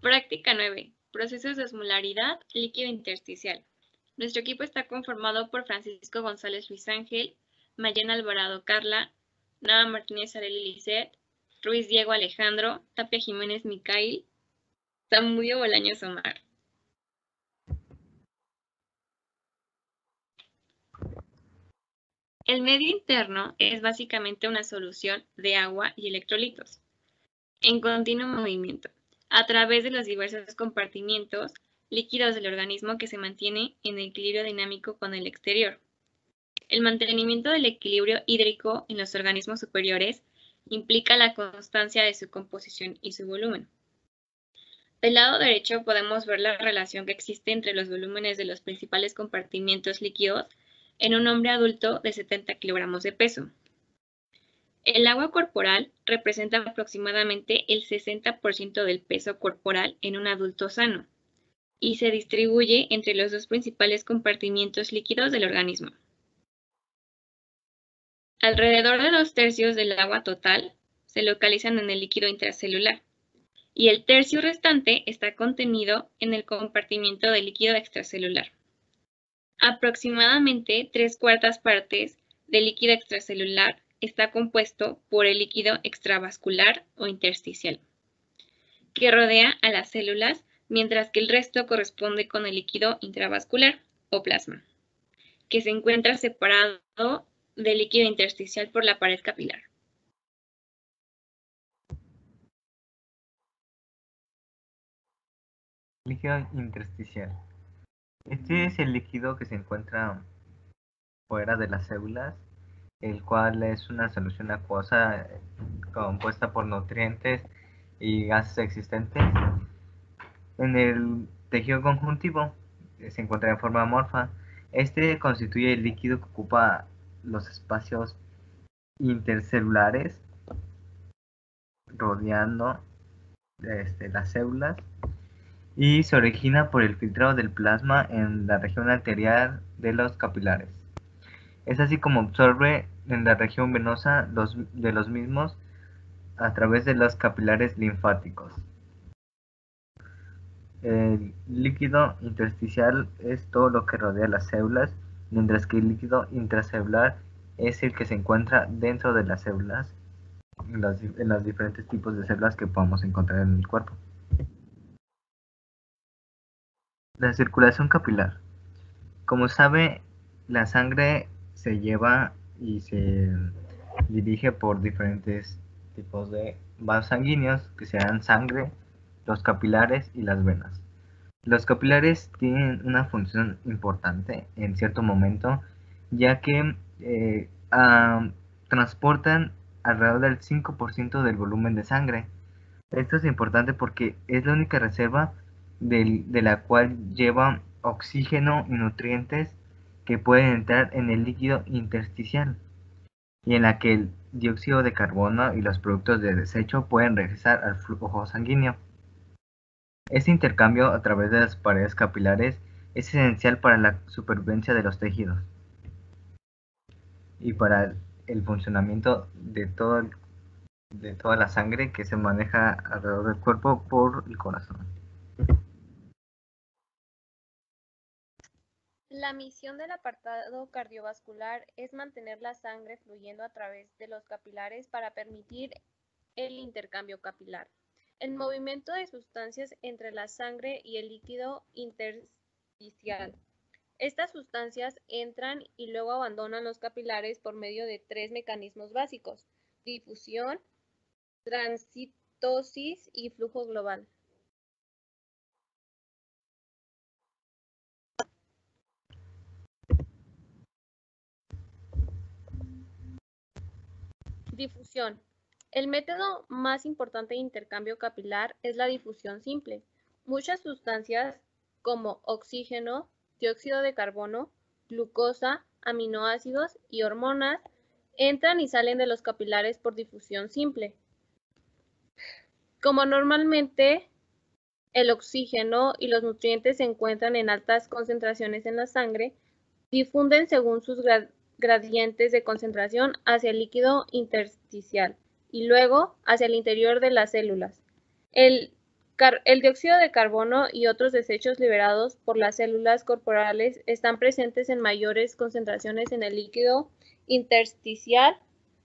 Práctica 9. Procesos de osmolaridad, líquido intersticial. Nuestro equipo está conformado por Francisco González Luis Ángel, Mayena Alvarado Carla, Nava Martínez Arely Lisset, Ruiz Diego Alejandro, Tapia Jiménez Micail, Zamudio Bolaños Omar. El medio interno es básicamente una solución de agua y electrolitos en continuo movimiento, a través de los diversos compartimientos líquidos del organismo que se mantiene en equilibrio dinámico con el exterior. El mantenimiento del equilibrio hídrico en los organismos superiores implica la constancia de su composición y su volumen. Del lado derecho podemos ver la relación que existe entre los volúmenes de los principales compartimientos líquidos en un hombre adulto de 70 kilogramos de peso. El agua corporal representa aproximadamente el 60% del peso corporal en un adulto sano y se distribuye entre los dos principales compartimientos líquidos del organismo. Alrededor de 2/3 del agua total se localizan en el líquido intracelular y el tercio restante está contenido en el compartimiento del líquido extracelular. Aproximadamente 3/4 partes del líquido extracelular está compuesto por el líquido extravascular o intersticial, que rodea a las células, mientras que el resto corresponde con el líquido intravascular o plasma, que se encuentra separado del líquido intersticial por la pared capilar. Líquido intersticial. Este es el líquido que se encuentra fuera de las células, el cual es una solución acuosa compuesta por nutrientes y gases existentes en el tejido conjuntivo. Se encuentra en forma amorfa. Este constituye el líquido que ocupa los espacios intercelulares rodeando las células y se origina por el filtrado del plasma en la región anterior de los capilares. Es así como absorbe en la región venosa de los mismos a través de los capilares linfáticos. El líquido intersticial es todo lo que rodea las células, mientras que el líquido intracelular es el que se encuentra dentro de las células, en los diferentes tipos de células que podemos encontrar en el cuerpo. La circulación capilar. Como sabe, la sangre se lleva y se dirige por diferentes tipos de vasos sanguíneos, que sean sangre, los capilares y las venas. Los capilares tienen una función importante en cierto momento, ya que transportan alrededor del 5% del volumen de sangre. Esto es importante porque es la única reserva de la cual lleva oxígeno y nutrientes que pueden entrar en el líquido intersticial y en la que el dióxido de carbono y los productos de desecho pueden regresar al flujo sanguíneo. Este intercambio a través de las paredes capilares es esencial para la supervivencia de los tejidos y para el funcionamiento de toda la sangre que se maneja alrededor del cuerpo por el corazón. La misión del apartado cardiovascular es mantener la sangre fluyendo a través de los capilares para permitir el intercambio capilar. El movimiento de sustancias entre la sangre y el líquido intersticial. Estas sustancias entran y luego abandonan los capilares por medio de 3 mecanismos básicos: difusión, transitosis y flujo global. Difusión. El método más importante de intercambio capilar es la difusión simple. Muchas sustancias como oxígeno, dióxido de carbono, glucosa, aminoácidos y hormonas entran y salen de los capilares por difusión simple. Como normalmente el oxígeno y los nutrientes se encuentran en altas concentraciones en la sangre, difunden según sus gradientes de concentración hacia el líquido intersticial y luego hacia el interior de las células. El El dióxido de carbono y otros desechos liberados por las células corporales están presentes en mayores concentraciones en el líquido intersticial,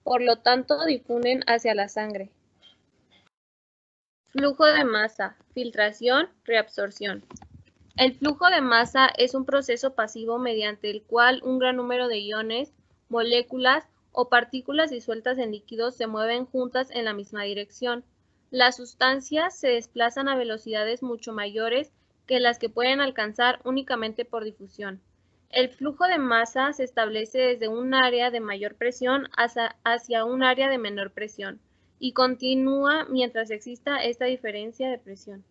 por lo tanto difunden hacia la sangre. Flujo de masa, filtración, reabsorción. El flujo de masa es un proceso pasivo mediante el cual un gran número de iones, moléculas o partículas disueltas en líquidos se mueven juntas en la misma dirección. Las sustancias se desplazan a velocidades mucho mayores que las que pueden alcanzar únicamente por difusión. El flujo de masa se establece desde un área de mayor presión hacia un área de menor presión y continúa mientras exista esta diferencia de presión.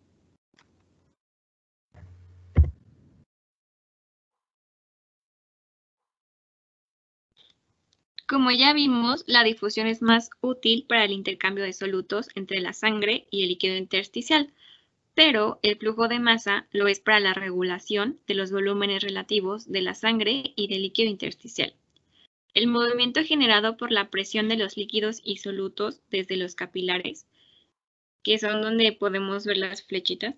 Como ya vimos, la difusión es más útil para el intercambio de solutos entre la sangre y el líquido intersticial, pero el flujo de masa lo es para la regulación de los volúmenes relativos de la sangre y del líquido intersticial. El movimiento generado por la presión de los líquidos y solutos desde los capilares, que son donde podemos ver las flechitas,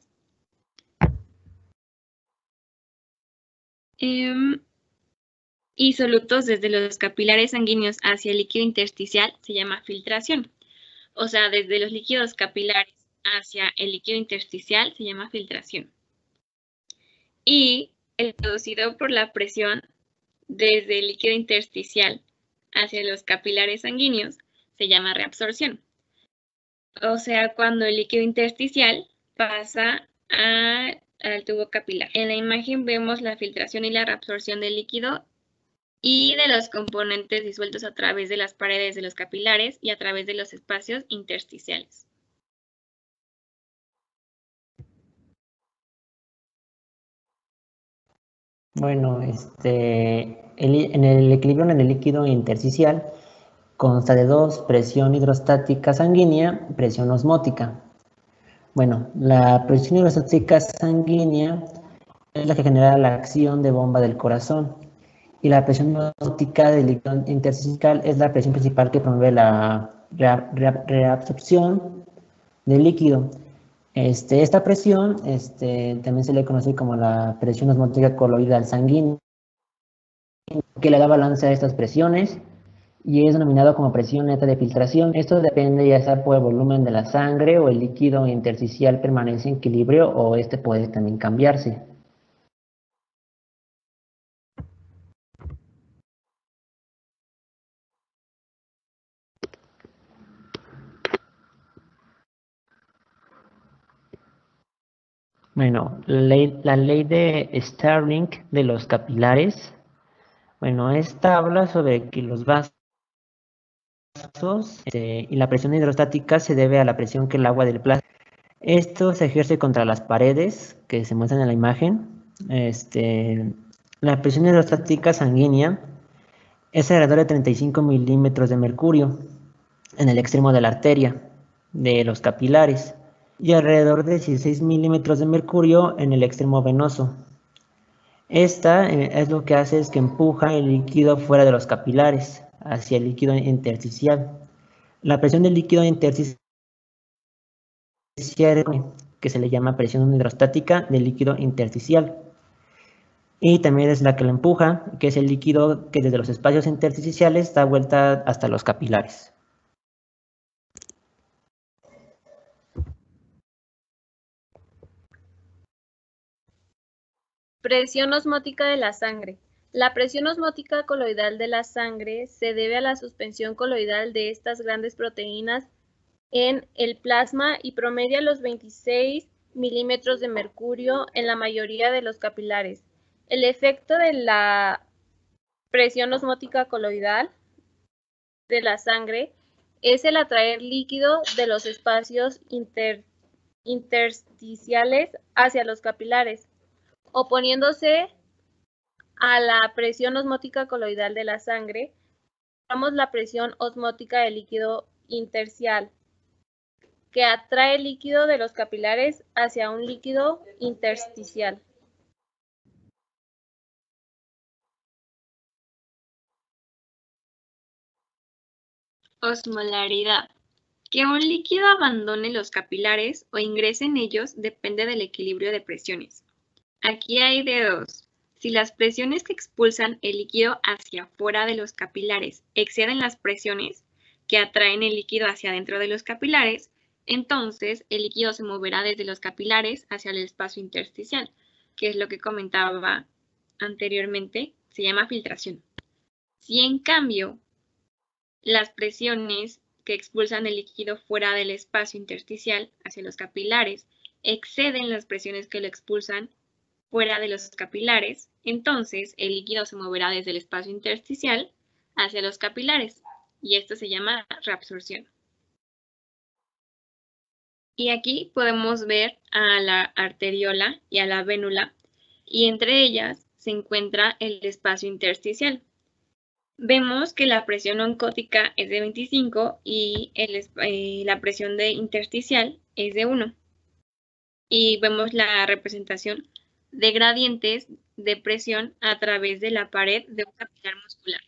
y solutos desde los capilares sanguíneos hacia el líquido intersticial se llama filtración. O sea, desde los líquidos capilares hacia el líquido intersticial se llama filtración. Y el producido por la presión desde el líquido intersticial hacia los capilares sanguíneos se llama reabsorción. O sea, cuando el líquido intersticial pasa al tubo capilar. En la imagen vemos la filtración y la reabsorción del líquido y de los componentes disueltos a través de las paredes de los capilares y a través de los espacios intersticiales. Bueno, en el equilibrio en el líquido intersticial consta de dos: presión hidrostática sanguínea, presión osmótica. Bueno, la presión hidrostática sanguínea es la que genera la acción de bomba del corazón, y la presión osmótica del líquido intersticial es la presión principal que promueve la reabsorción del líquido. Esta presión también se le conoce como la presión osmótica coloidal sanguínea, que le da balance a estas presiones y es denominado como presión neta de filtración. Esto depende ya sea por el volumen de la sangre o el líquido intersticial permanece en equilibrio, o puede también cambiarse. Bueno, la ley de Starling de los capilares. Bueno, esta habla sobre que los vasos y la presión hidrostática se debe a la presión que el agua del plasma. Esto se ejerce contra las paredes que se muestran en la imagen. La presión hidrostática sanguínea es alrededor de 35 milímetros de mercurio en el extremo de la arteria de los capilares y alrededor de 16 milímetros de mercurio en el extremo venoso. Esta es lo que hace es que empuja el líquido fuera de los capilares hacia el líquido intersticial. La presión del líquido intersticial, que se le llama presión hidrostática del líquido intersticial, y también es la que lo empuja, que es el líquido que desde los espacios intersticiales da vuelta hasta los capilares. Presión osmótica de la sangre. La presión osmótica coloidal de la sangre se debe a la suspensión coloidal de estas grandes proteínas en el plasma y promedia los 26 milímetros de mercurio en la mayoría de los capilares. El efecto de la presión osmótica coloidal de la sangre es el atraer líquido de los espacios intersticiales hacia los capilares, oponiéndose a la presión osmótica coloidal de la sangre. Tenemos la presión osmótica del líquido intersticial, que atrae líquido de los capilares hacia un líquido intersticial. Osmolaridad, Que un líquido abandone los capilares o ingrese en ellos depende del equilibrio de presiones. Aquí hay de dos. Si las presiones que expulsan el líquido hacia afuera de los capilares exceden las presiones que atraen el líquido hacia adentro de los capilares, entonces el líquido se moverá desde los capilares hacia el espacio intersticial, que es lo que comentaba anteriormente, se llama filtración. Si en cambio las presiones que expulsan el líquido fuera del espacio intersticial hacia los capilares exceden las presiones que lo expulsan fuera de los capilares, entonces el líquido se moverá desde el espacio intersticial hacia los capilares, y esto se llama reabsorción. Y aquí podemos ver a la arteriola y a la vénula, y entre ellas se encuentra el espacio intersticial. Vemos que la presión oncótica es de 25 y la presión intersticial es de 1. Y vemos la representación de gradientes de presión a través de la pared de un capilar muscular.